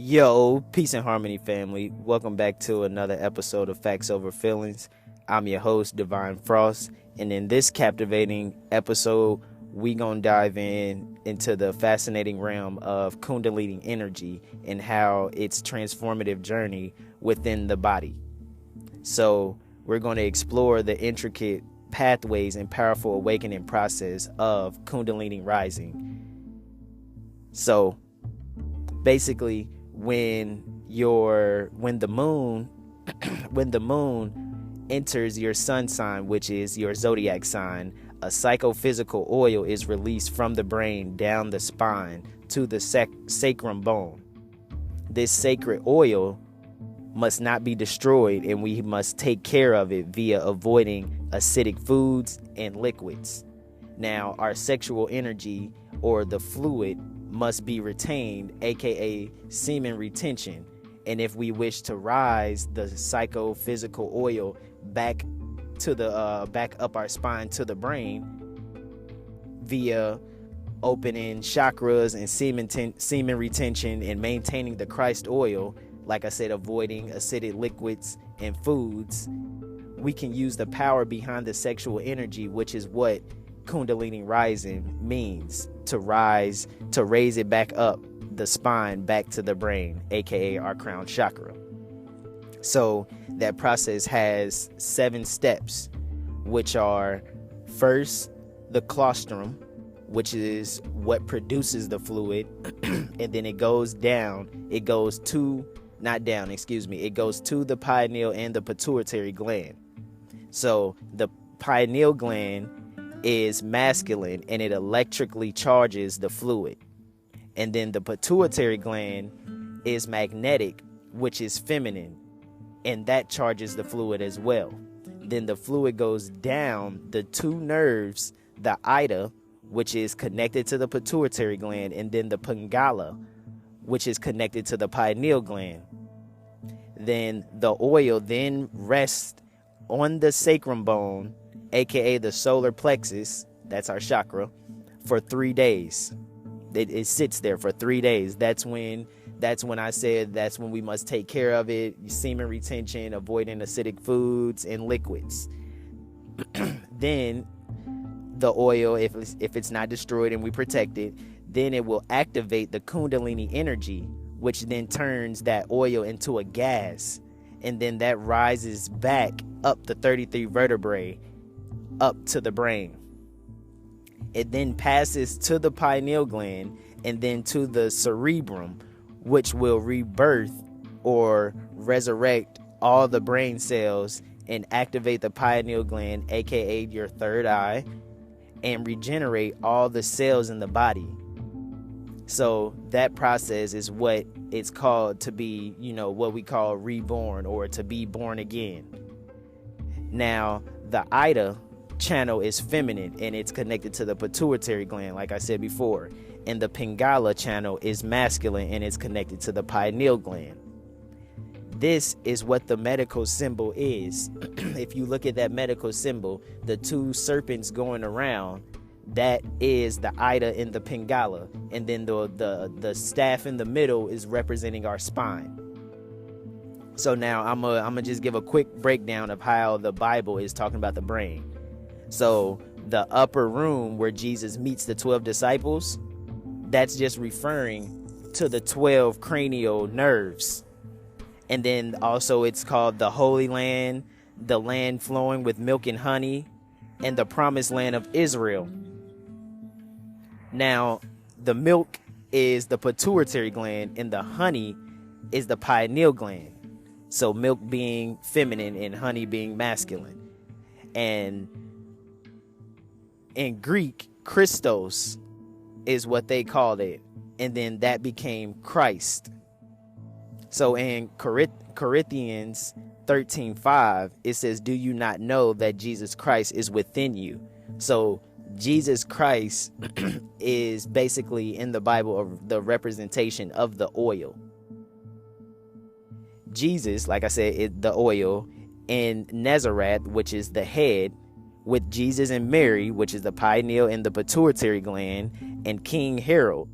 Yo, peace and harmony, family. Welcome back to another episode of Facts Over Feelings. I'm your host, Devine Frost, and in this captivating episode, we gonna dive into the fascinating realm of Kundalini energy and how its transformative journey within the body. So, we're going to explore the intricate pathways and powerful awakening process of Kundalini rising. So, basically, when the moon enters your sun sign, which is your zodiac sign, a psychophysical oil is released from the brain down the spine to the sacrum bone. This sacred oil must not be destroyed, and we must take care of it via avoiding acidic foods and liquids. Now, our sexual energy, or the fluid, must be retained, aka semen retention. And if we wish to rise the psychophysical oil back up our spine to the brain via opening chakras and semen retention and maintaining the Christ oil, like I said, avoiding acidic liquids and foods, we can use the power behind the sexual energy, which is what Kundalini rising means, to raise it back up the spine back to the brain, aka our crown chakra. So that process has 7 steps, which are: first, the colostrum, which is what produces the fluid, and then it goes to the pineal and the pituitary gland. So the pineal gland is masculine and it electrically charges the fluid. And then the pituitary gland is magnetic, which is feminine, and that charges the fluid as well. Then the fluid goes down the 2 nerves, the ida, which is connected to the pituitary gland, and then the pingala, which is connected to the pineal gland. Then the oil then rests on the sacrum bone, aka the solar plexus, that's our chakra, for 3 days. It sits there for 3 days. That's when I said that's when we must take care of it. Semen retention, avoiding acidic foods and liquids. Then the oil, if it's not destroyed and we protect it, then it will activate the Kundalini energy, which then turns that oil into a gas, and then that rises back up the 33 vertebrae up to the brain. It then passes to the pineal gland and then to the cerebrum, which will rebirth or resurrect all the brain cells and activate the pineal gland, aka your third eye, and regenerate all the cells in the body. So that process is what it's called to be, what we call reborn, or to be born again. Now, the ida channel is feminine and it's connected to the pituitary gland, like I said before, and the pingala channel is masculine and it's connected to the pineal gland. This is what the medical symbol is. If you look at that medical symbol, the 2 serpents going around, that is the ida and the pingala, and then the staff in the middle is representing our spine. So now I'm gonna just give a quick breakdown of how the Bible is talking about the brain. So the upper room where Jesus meets the 12 disciples, that's just referring to the 12 cranial nerves. And then also it's called the Holy Land, the land flowing with milk and honey, and the promised land of Israel. Now, the milk is the pituitary gland and the honey is the pineal gland. So milk being feminine and honey being masculine. And in Greek, Christos is what they called it. And then that became Christ. So in Corinthians 13:5, it says, "Do you not know that Jesus Christ is within you?" So Jesus Christ is basically in the Bible the representation of the oil. Jesus, like I said, is the oil. In Nazareth, which is the head, with Jesus and Mary, which is the pineal and the pituitary gland, and King Herod,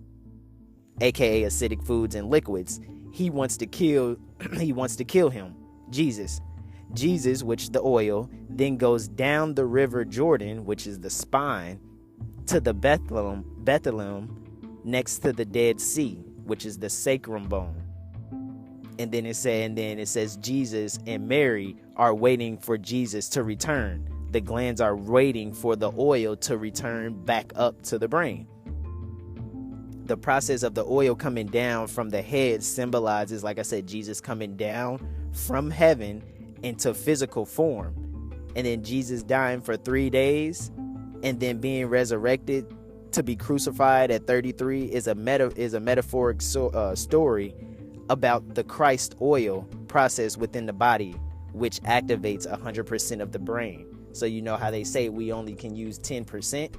aka acidic foods and liquids, he wants to kill him, Jesus, which the oil, then goes down the river Jordan, which is the spine, to the Bethlehem next to the Dead Sea, which is the sacrum bone. And then it says Jesus and Mary are waiting for Jesus to return. The glands are waiting for the oil to return back up to the brain. The process of the oil coming down from the head symbolizes, like I said, Jesus coming down from heaven into physical form, and then Jesus dying for 3 days and then being resurrected to be crucified at 33 is a metaphoric story about the Christ oil process within the body, which activates 100% of the brain. So you know how they say we only can use 10%?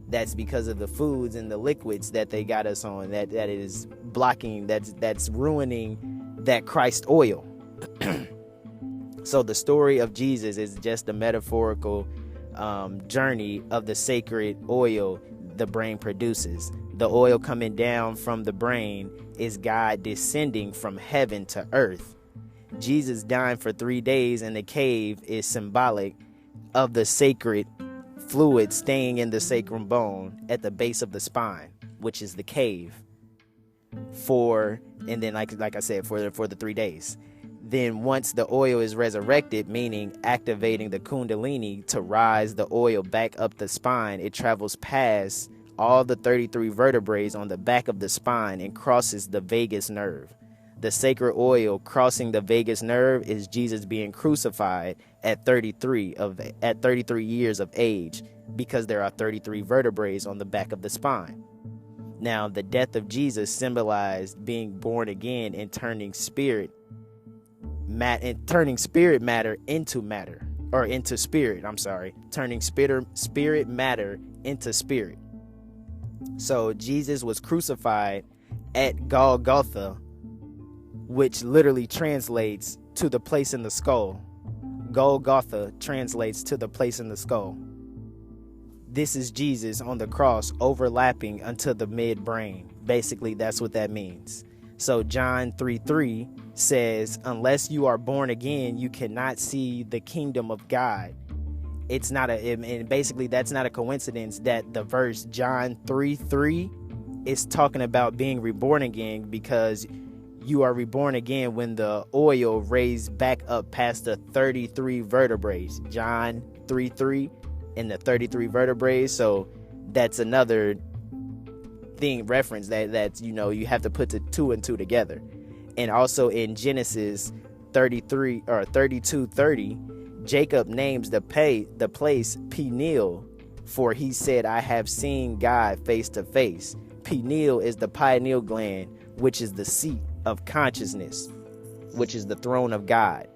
That's because of the foods and the liquids that they got us on, that is blocking, that's ruining that Christ oil. So the story of Jesus is just a metaphorical journey of the sacred oil the brain produces. The oil coming down from the brain is God descending from heaven to earth. Jesus dying for 3 days in the cave is symbolic of the sacred fluid staying in the sacrum bone at the base of the spine, which is the cave, and then like I said, for the 3 days. Then once the oil is resurrected, meaning activating the Kundalini to rise the oil back up the spine, it travels past all the 33 vertebrae on the back of the spine and crosses the vagus nerve. The sacred oil crossing the vagus nerve is Jesus being crucified at 33 years of age, because there are 33 vertebrae on the back of the spine. Now, the death of Jesus symbolized being born again and turning spirit matter into matter, or into spirit. Turning spirit matter into spirit. So Jesus was crucified at Golgotha, which literally translates to the place in the skull. Golgotha translates to the place in the skull. This is Jesus on the cross overlapping unto the midbrain. Basically, that's what that means. So John 3:3 says, unless you are born again, you cannot see the kingdom of God. And basically that's not a coincidence that the verse John 3:3 is talking about being reborn again, because you are reborn again when the oil raised back up past the 33 vertebrae. John 3:3 and the 33 vertebrae. So that's another thing, reference that's you have to put the 2 and 2 together. And also in Genesis 33 or 32:30, Jacob names the place Peniel, for he said, I have seen God face to face. Peniel is the pineal gland, which is the seat of consciousness, which is the throne of God.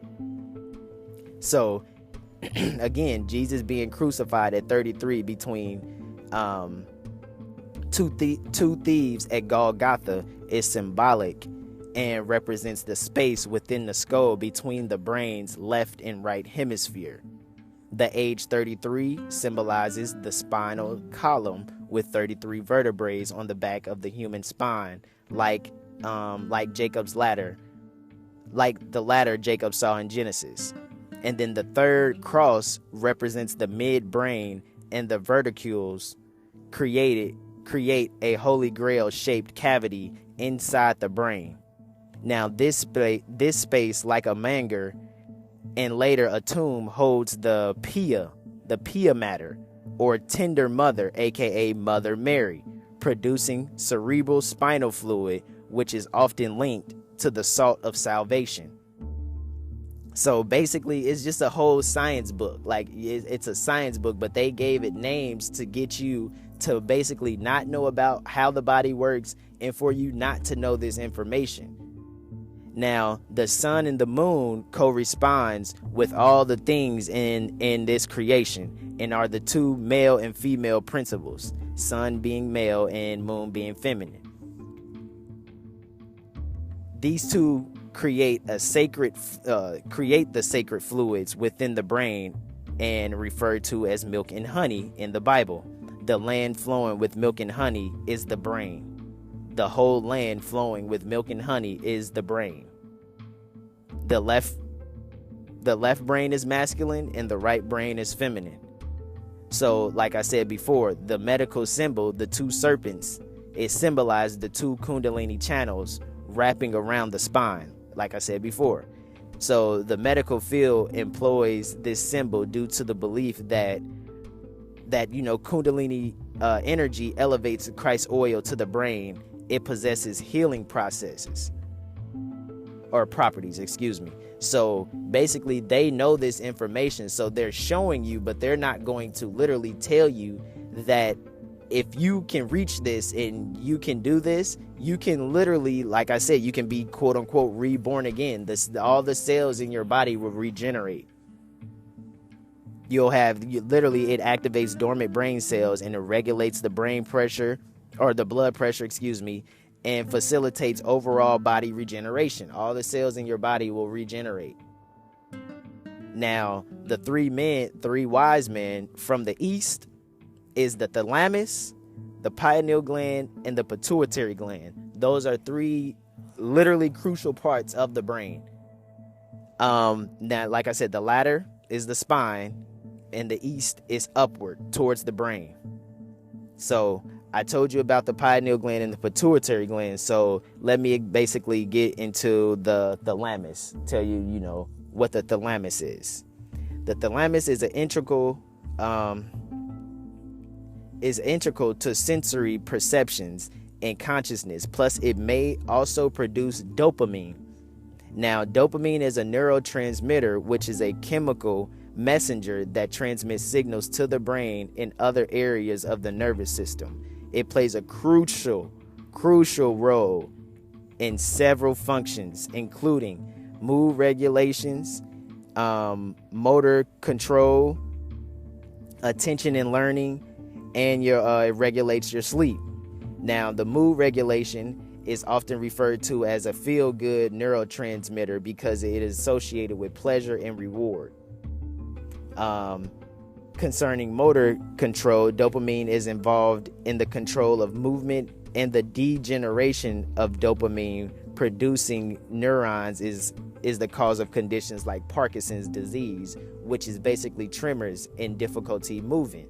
So again, Jesus being crucified at 33 between two thieves at Golgotha is symbolic and represents the space within the skull between the brain's left and right hemisphere. The age 33 symbolizes the spinal column with 33 vertebrae on the back of the human spine, like Jacob's ladder, like the ladder Jacob saw in Genesis. And then the third cross represents the midbrain, and the verticals create a holy grail shaped cavity inside the brain. Now this space, like a manger and later a tomb, holds the pia matter, or tender mother, aka Mother Mary, producing cerebral spinal fluid, which is often linked to the salt of salvation. So basically, it's just a whole science book. Like, it's a science book, but they gave it names to get you to basically not know about how the body works and for you not to know this information. Now, the sun and the moon corresponds with all the things in this creation, and are the two male and female principles, sun being male and moon being feminine. These two create the sacred fluids within the brain, and referred to as milk and honey in the Bible. The land flowing with milk and honey is the brain. the whole land flowing with milk and honey is the brain. The left brain is masculine and the right brain is feminine. So like I said before, the medical symbol, the two serpents, it symbolizes the two Kundalini channels wrapping around the spine, like I said before. So the medical field employs this symbol due to the belief that Kundalini energy elevates Christ oil to the brain. It possesses healing properties. So basically they know this information, so they're showing you, but they're not going to literally tell you that if you can reach this and you can do this, you can literally, like I said, you can be quote unquote reborn again. All the cells in your body will regenerate. It activates dormant brain cells and it regulates the brain pressure or the blood pressure, and facilitates overall body regeneration. All the cells in your body will regenerate. Now, the three wise men from the east is the thalamus, the pineal gland, and the pituitary gland. Those are three literally crucial parts of the brain. Now, like I said, the latter is the spine, and the east is upward towards the brain. So I told you about the pineal gland and the pituitary gland. So let me basically get into the thalamus, tell you, what the thalamus is. The thalamus is integral to sensory perceptions and consciousness. Plus, it may also produce dopamine. Now, dopamine is a neurotransmitter, which is a chemical messenger that transmits signals to the brain and other areas of the nervous system. It plays a crucial role in several functions, including mood regulations, motor control, attention and learning, and it regulates your sleep. Now, the mood regulation is often referred to as a feel-good neurotransmitter because it is associated with pleasure and reward. Concerning motor control, dopamine is involved in the control of movement, and the degeneration of dopamine producing neurons is the cause of conditions like Parkinson's disease, which is basically tremors and difficulty moving.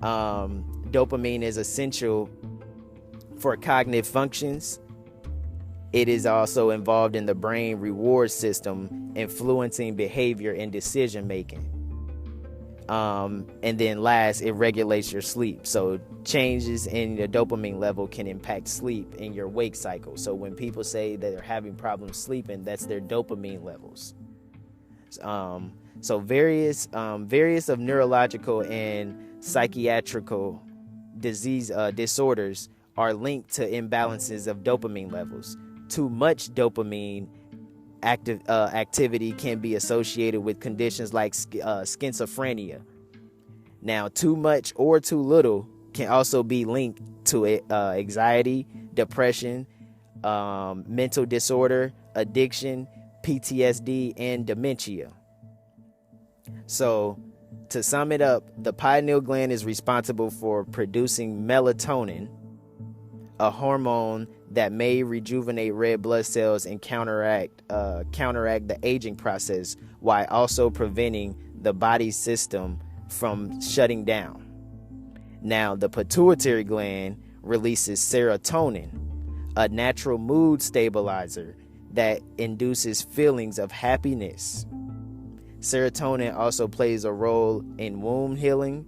Dopamine is essential for cognitive functions. It is also involved in the brain reward system, influencing behavior and decision making. And then last, it regulates your sleep. So changes in the dopamine level can impact sleep and your wake cycle. So when people say that they're having problems sleeping, that's their dopamine levels. So various of neurological and psychiatrical disorders are linked to imbalances of dopamine levels. Too much dopamine activity can be associated with conditions like schizophrenia. Now, too much or too little can also be linked to anxiety, depression, mental disorder, addiction, PTSD, and dementia. So, to sum it up, the pineal gland is responsible for producing melatonin, a hormone that may rejuvenate red blood cells and counteract the aging process, while also preventing the body system from shutting down. Now, the pituitary gland releases serotonin, a natural mood stabilizer that induces feelings of happiness. Serotonin also plays a role in wound healing,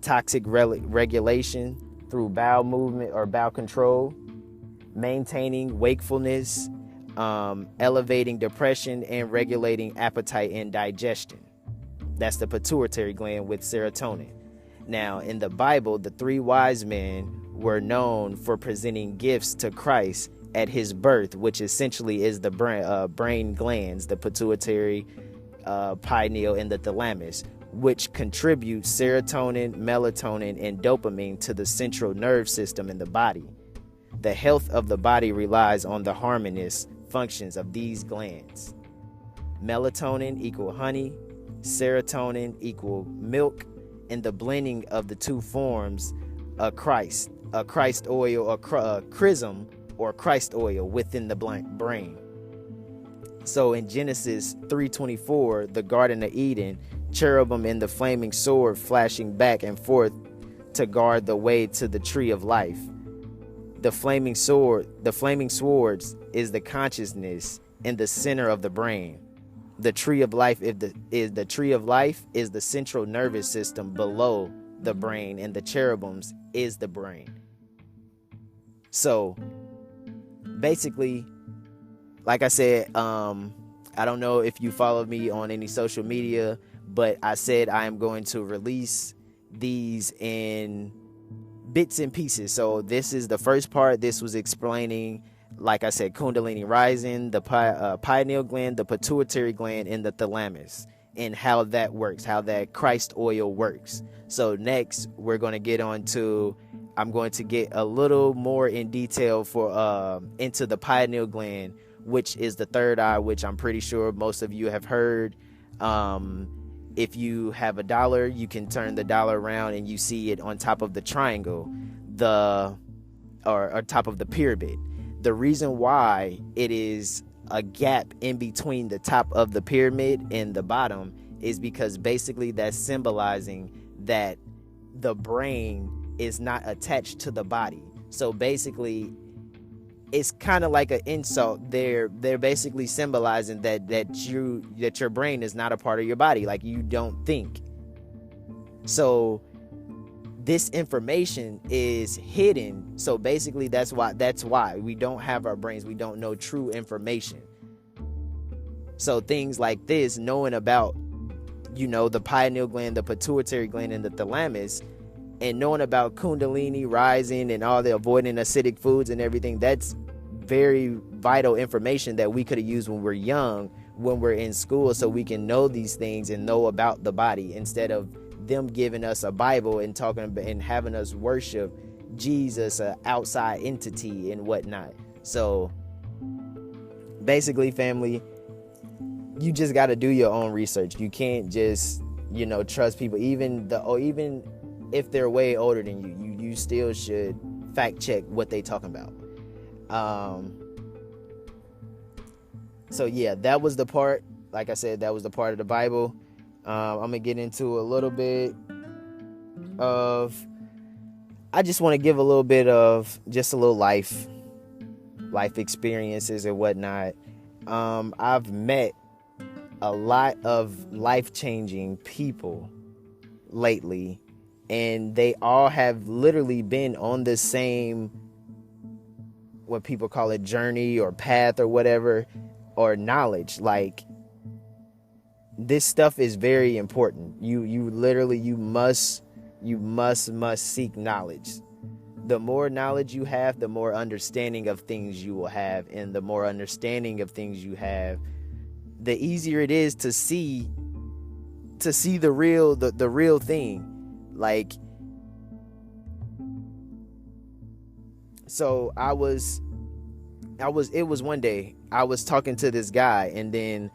toxic regulation through bowel movement or bowel control, maintaining wakefulness, elevating depression, and regulating appetite and digestion. That's the pituitary gland with serotonin. Now, in the Bible, the three wise men were known for presenting gifts to Christ at his birth, which essentially is the brain glands, the pituitary, pineal, and the thalamus, which contribute serotonin, melatonin, and dopamine to the central nerve system in the body. The health of the body relies on the harmonious functions of these glands. Melatonin equal honey, serotonin equal milk, and the blending of the two forms of Christ a Christ oil, a chrism or Christ oil within the brain. So in Genesis 3:24, the Garden of Eden, cherubim and the flaming sword flashing back and forth to guard the way to the tree of life. The flaming swords is the consciousness in the center of the brain. The tree of life is the central nervous system below the brain, and the cherubims is the brain. So basically, like I said, I don't know if you follow me on any social media, but I said I am going to release these in bits and pieces. So this is the first part. This was explaining, like I said, Kundalini rising, the pineal gland, the pituitary gland, and the thalamus, and how that works, how that Christ oil works. So next, we're going to get on to, I'm going to get a little more in detail for into the pineal gland, which is the third eye, which I'm pretty sure most of you have heard. If you have $1, you can turn the dollar around and you see it on top of the triangle, or top of the pyramid. The reason why it is a gap in between the top of the pyramid and the bottom is because basically that's symbolizing that the brain is not attached to the body. So basically, it's kind of like an insult. They're basically symbolizing that your brain is not a part of your body, like you don't think. So this information is hidden. So basically that's why we don't have our brains. We don't know true information. So things like this, knowing about, the pineal gland, the pituitary gland, and the thalamus, and knowing about Kundalini rising and all the avoiding acidic foods and everything, that's very vital information that we could have used when we're young, when we're in school, so we can know these things and know about the body, instead of them giving us a Bible and talking about and having us worship Jesus, an outside entity and whatnot. So basically, family, you just got to do your own research. You can't just, trust people, even if they're way older than you. You still should fact check what they talking about. So yeah, that was the part. Like I said, that was the part of the Bible. I'm gonna get into a little bit of. I just want to give a little bit of just a little life experiences and whatnot. I've met a lot of life-changing people lately, and they all have literally been on the same, what people call it, journey or path or whatever, or knowledge. Like, this stuff is very important. You must seek knowledge. The more knowledge you have, the more understanding of things you will have, and the more understanding of things you have, the easier it is to see the real thing. Like, so it was one day I was talking to this guy, and then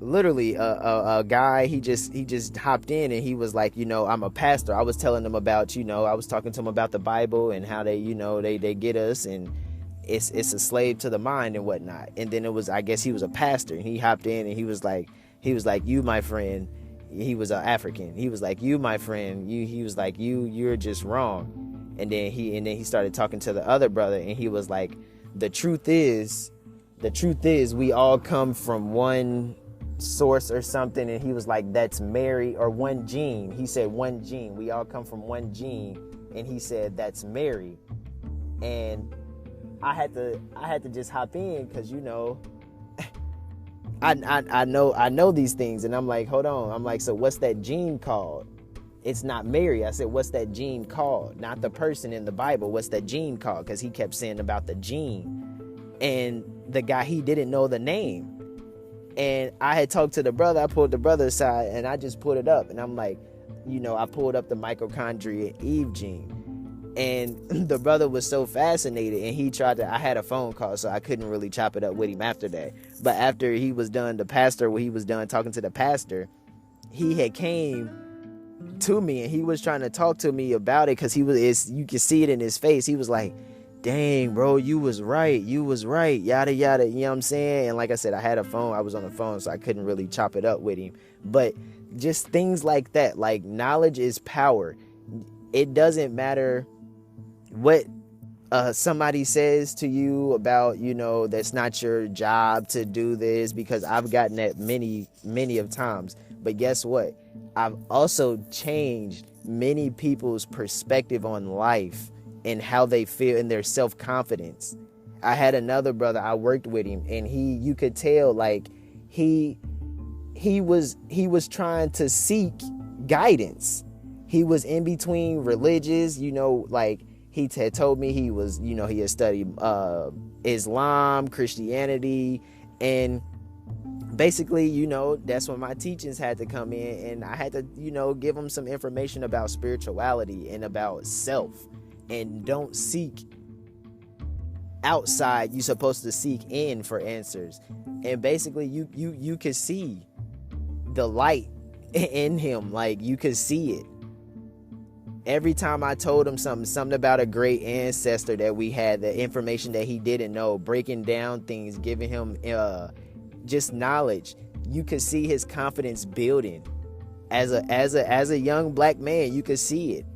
literally a guy, he just hopped in, and he was like, I'm a pastor. I was telling him about, I was talking to him about the Bible and how they, they get us, and it's a slave to the mind and whatnot. And then I guess he was a pastor, and he hopped in, and he was like, you, my friend. He was an African. He was like, you, my friend, he was like, you're just wrong. And then he started talking to the other brother, and he was like, the truth is we all come from one source or something. And he was like, that's Mary, or one gene. He said one gene. We all come from one gene. And he said, that's Mary. And I had to just hop in, because I know these things. And I'm like, hold on. I'm like, so what's that gene called? It's not Mary. I said, what's that gene called? Not the person in the Bible. What's that gene called? Because he kept saying about the gene. And the guy, he didn't know the name. And I had talked to the brother. I pulled the brother aside, and I just put it up. And I'm like, I pulled up the mitochondria Eve gene. And the brother was so fascinated, and I had a phone call, so I couldn't really chop it up with him after that. But after he was done, when he was done talking to the pastor, he had came to me, and he was trying to talk to me about it, because you can see it in his face. He was like, dang, bro, you was right, yada yada, you know what I'm saying? And like I said, I was on the phone, so I couldn't really chop it up with him. But just things like that, like, knowledge is power. It doesn't matter what somebody says to you about, that's not your job to do this, because I've gotten that many of times. But guess what? I've also changed many people's perspective on life and how they feel and their self-confidence. I had another brother, I worked with him, and you could tell, like, he was trying to seek guidance. He was in between religions, like, he had told me he was, he had studied Islam, Christianity, and basically, that's when my teachings had to come in, and I had to, give him some information about spirituality and about self. And don't seek outside, you're supposed to seek in for answers. And basically, you could see the light in him, like, you could see it. Every time I told him something about a great ancestor that we had, the information that he didn't know, breaking down things, giving him just knowledge, you could see his confidence building. As a young black man, you could see it.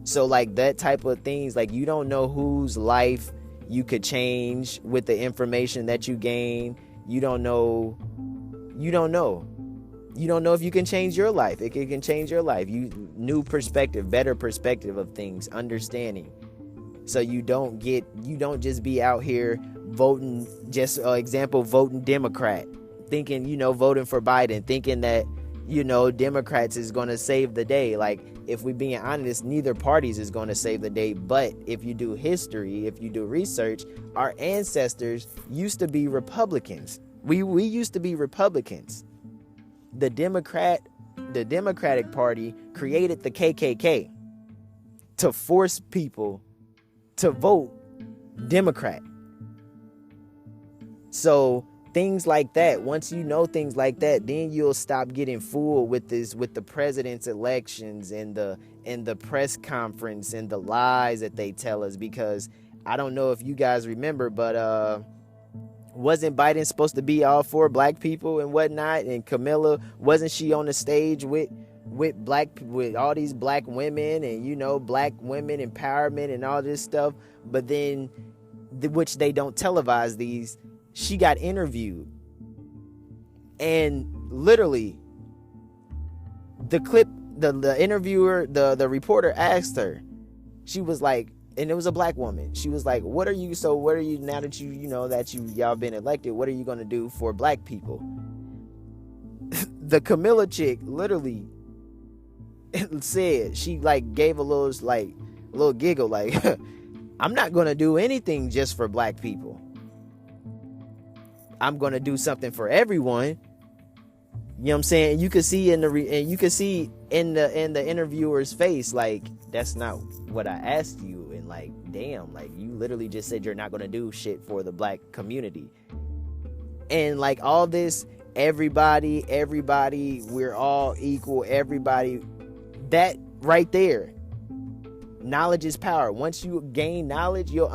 So, like, that type of things, like, you don't know whose life you could change with the information that you gain. You don't know if you can change your life. It can change your life. New perspective, better perspective of things, understanding. So you don't just be out here voting, just voting Democrat, thinking, voting for Biden, thinking that, Democrats is going to save the day. Like, if we're being honest, neither parties is going to save the day. But if you do history, if you do research, our ancestors used to be Republicans. We used to be Republicans. The Democratic Party created the KKK to force people to vote Democrat. So things like that, once you know things like that, then you'll stop getting fooled with the president's elections and the press conference and the lies that they tell us. Because I don't know if you guys remember, but wasn't Biden supposed to be all for black people and whatnot? And Camilla, wasn't she on the stage with all these black women and black women empowerment and all this stuff? But then, which they don't televise these, she got interviewed, and literally the clip, the interviewer, the reporter asked her, she was like, and it was a black woman, she was like, what are you now that y'all been elected, what are you gonna do for black people? The Camilla chick literally said, she like gave a little giggle, like, I'm not gonna do anything just for black people. I'm gonna do something for everyone. You know what I'm saying? You could see in the interviewer's face, like, that's not what I asked you. And like, damn, like, you literally just said you're not gonna do shit for the black community. And like, all this, everybody, we're all equal, everybody, that right there, knowledge is power. Once you gain knowledge, you'll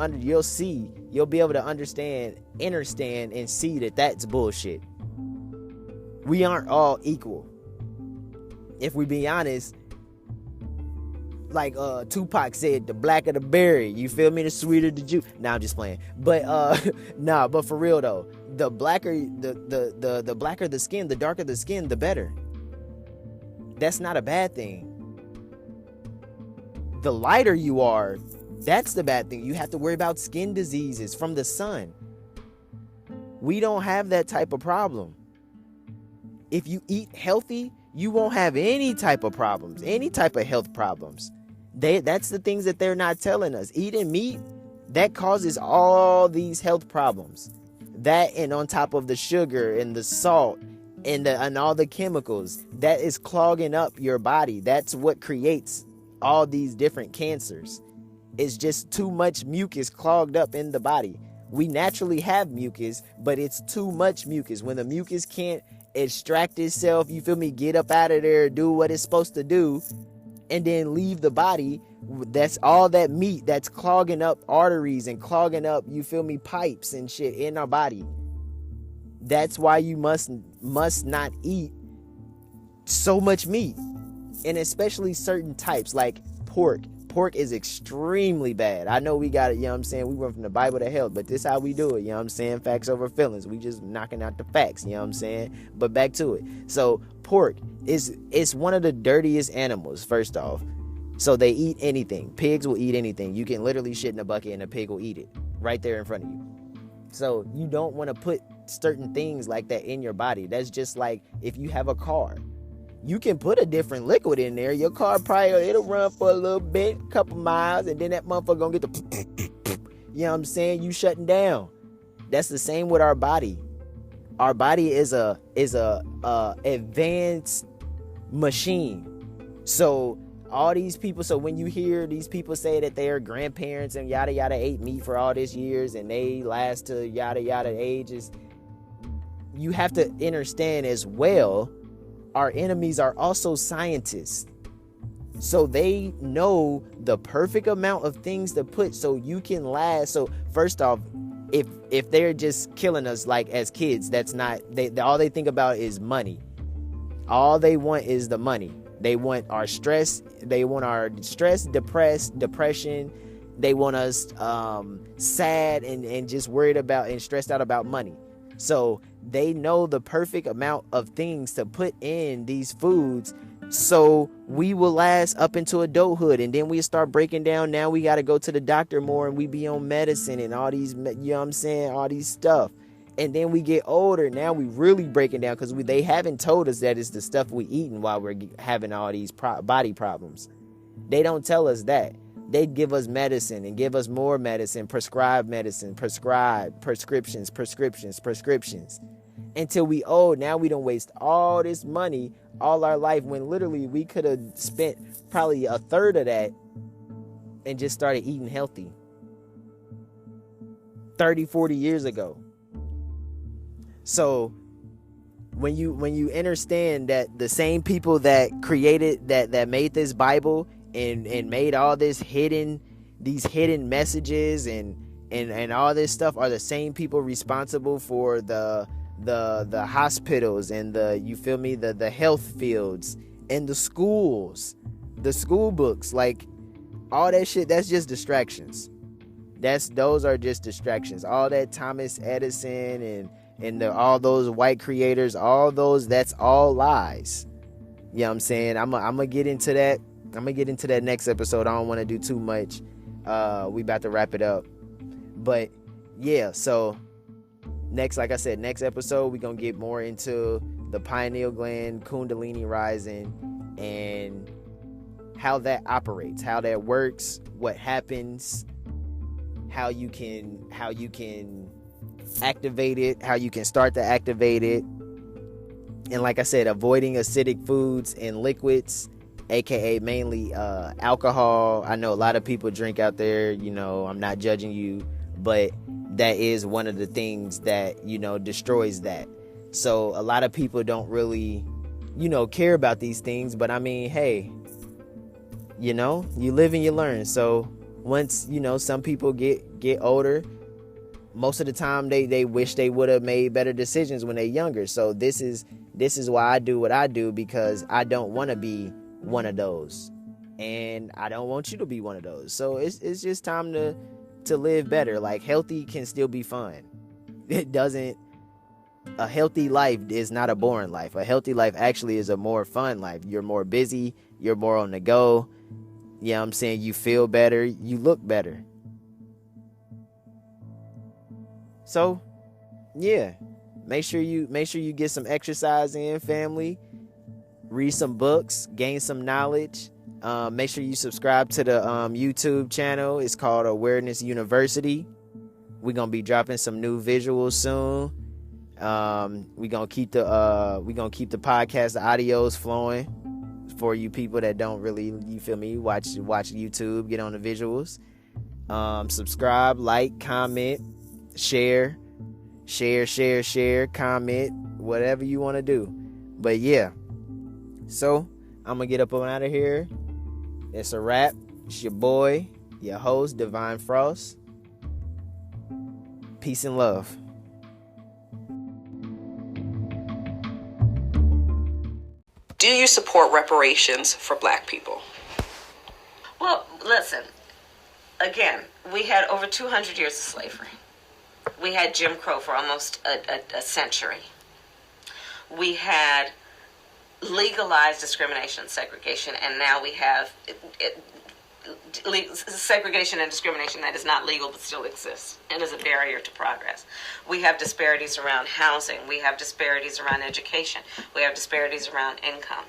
be able to understand and see that that's bullshit. We aren't all equal. If we be honest, like Tupac said, the blacker the berry, you feel me, the sweeter the juice. Nah, I'm just playing. But but for real though, the blacker the blacker the skin, the darker the skin, the better. That's not a bad thing. The lighter you are, that's the bad thing. You have to worry about skin diseases from the sun. We don't have that type of problem. If you eat healthy, you won't have any type of problems, any type of health problems. That's the things that they're not telling us. Eating meat, that causes all these health problems. That, and on top of the sugar and the salt and all the chemicals, that is clogging up your body. That's what creates all these different cancers. It's just too much mucus clogged up in the body. We naturally have mucus, but it's too much mucus. When the mucus can't extract itself, you feel me, get up out of there, do what it's supposed to do, and then leave the body. That's all that meat that's clogging up arteries and clogging up, you feel me, pipes and shit in our body. That's why you must not eat so much meat, and especially certain types like pork. Pork is extremely bad. I know we got it, you know what I'm saying? We went from the Bible to hell, but this how we do it, you know what I'm saying? Facts over feelings. We just knocking out the facts, you know what I'm saying? But back to it. So pork is one of the dirtiest animals, first off. So they eat anything. Pigs will eat anything. You can literally shit in a bucket and a pig will eat it right there in front of you. So you don't want to put certain things like that in your body. That's just like if you have a car. You can put a different liquid in there. Your car probably, it'll run for a little bit, couple miles, and then that motherfucker gonna get the, you know what I'm saying? You shutting down. That's the same with our body. Our body is a advanced machine. So all these people, so when you hear these people say that their grandparents and yada yada ate meat for all these years and they last to yada yada ages, you have to understand as well, our enemies are also scientists. So they know the perfect amount of things to put so you can last. So first off, if they're just killing us like as kids, that's not, all they think about is money. All they want is the money. They want our stress. They want our stress, depression. They want us sad and just worried about and stressed out about money. So they know the perfect amount of things to put in these foods so we will last up into adulthood, and then we start breaking down. Now we got to go to the doctor more, and we be on medicine and all these, you know what I'm saying, all these stuff. And then we get older. Now we really breaking down because they haven't told us that it's the stuff we eating while we're having all these body problems. They don't tell us that. They give us medicine and give us more medicine, prescribed medicine, prescriptions, until we old. Now we don't waste all this money all our life when literally we could have spent probably a third of that and just started eating healthy 30, 40 years ago. So when you understand that the same people that created that made this Bible and made all these hidden messages and all this stuff are the same people responsible for the hospitals and the health fields and the schools, the school books, like all that shit, that's just distractions. Those are just distractions. All that Thomas Edison and all those white creators, all those, that's all lies. You know what I'm saying? I'm gonna get into that. I'm gonna get into that next episode. I don't want to do too much. We about to wrap it up. But yeah, so like I said, next episode we're gonna get more into the pineal gland, Kundalini rising, and how that operates, how that works, what happens, how you can activate it, how you can start to activate it. And like I said, avoiding acidic foods and liquids, aka mainly alcohol. I know a lot of people drink out there, you know, I'm not judging you, but that is one of the things that, you know, destroys that. So a lot of people don't really, you know, care about these things, but I mean, hey, you know, you live and you learn. So once, you know, some people get older, most of the time they wish they would have made better decisions when they're younger. So this is why I do what I do, because I don't want to be one of those, and I don't want you to be one of those. So it's just time to live better. Like, healthy can still be fun. A healthy life is not a boring life. A healthy life actually is a more fun life. You're more busy, you're more on the go. You know what I'm saying? You feel better, you look better. So yeah, make sure you get some exercise in, family. Read some books, gain some knowledge. Make sure you subscribe to the YouTube channel. It's called Awareness University. We're gonna be dropping some new visuals soon. We're gonna keep the podcast, the audios flowing for you people that don't really, you feel me, watch YouTube, get on the visuals. Subscribe, like, comment, share, comment, whatever you want to do. But yeah, so I'm gonna get up on out of here. It's a wrap. It's your boy, your host, Devine Frost. Peace and love. Do you support reparations for black people? Well, listen, again, we had over 200 years of slavery. We had Jim Crow for almost a century. We had legalized discrimination and segregation, and now we have segregation and discrimination that is not legal but still exists and is a barrier to progress. We have disparities around housing. We have disparities around education. We have disparities around income.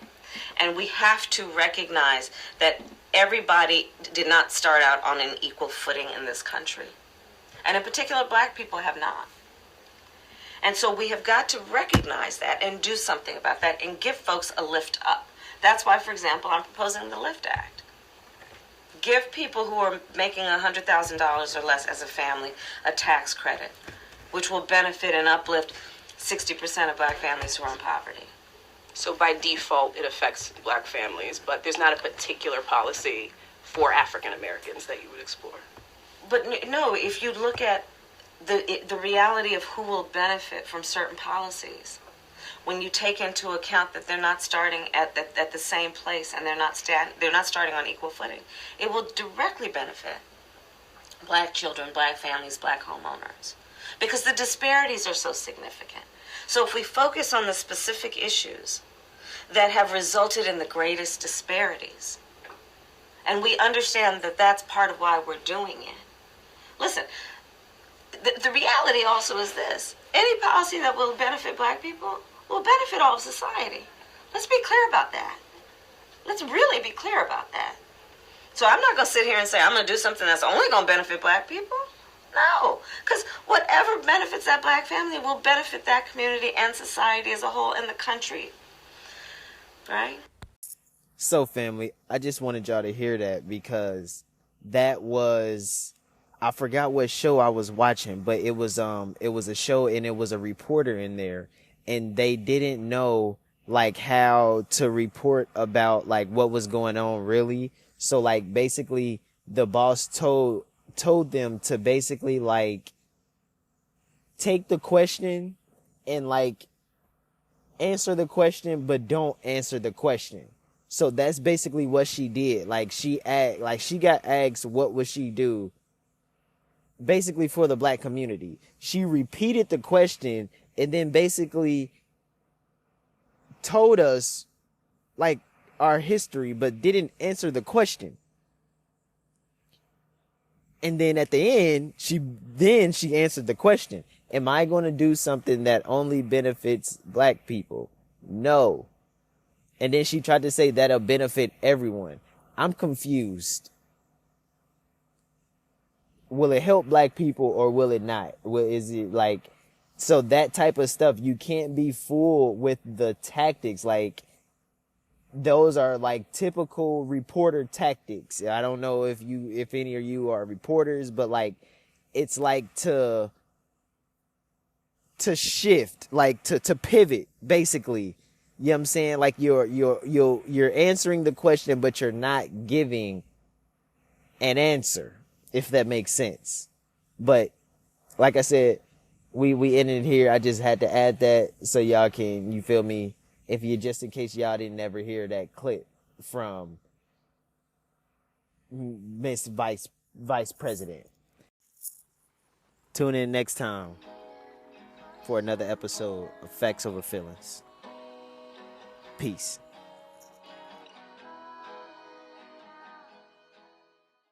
And we have to recognize that everybody did not start out on an equal footing in this country. And in particular, black people have not. And so we have got to recognize that and do something about that and give folks a lift up. That's why, for example, I'm proposing the LIFT Act. Give people who are making $100,000 or less as a family a tax credit, which will benefit and uplift 60% of black families who are in poverty. So by default, it affects black families, but there's not a particular policy for African Americans that you would explore. But no, if you look at the reality of who will benefit from certain policies, when you take into account that they're not starting at the same place and they're not starting on equal footing, it will directly benefit black children, black families, black homeowners, because the disparities are so significant. So if we focus on the specific issues that have resulted in the greatest disparities, and we understand that that's part of why we're doing it. Listen, the reality also is this: any policy that will benefit black people will benefit all of society. Let's be clear about that. Let's really be clear about that. So I'm not going to sit here and say I'm going to do something that's only going to benefit black people. No, because whatever benefits that black family will benefit that community and society as a whole in the country. Right? So, family, I just wanted y'all to hear that, because that was, I forgot what show I was watching, but it was a show and it was a reporter in there, and they didn't know like how to report about like what was going on really. So like basically the boss told them to basically like take the question and like answer the question, but don't answer the question. So that's basically what she did. Like she got asked what would she do basically for the black community. She repeated the question and then basically told us like our history, but didn't answer the question. And then at the end, she answered the question. Am I going to do something that only benefits black people? No. And then she tried to say that'll benefit everyone. I'm confused. Will it help black people or will it not? Is it like, so that type of stuff, you can't be fooled with the tactics. Like, those are like typical reporter tactics. I don't know if any of you are reporters, but like, it's like to shift, like to pivot, basically. You know what I'm saying? Like you're answering the question, but you're not giving an answer, if that makes sense. But like I said, we ended here. I just had to add that so y'all can, you feel me? If you, just in case y'all didn't ever hear that clip from Miss Vice President. Tune in next time for another episode of Facts Over Feelings. Peace.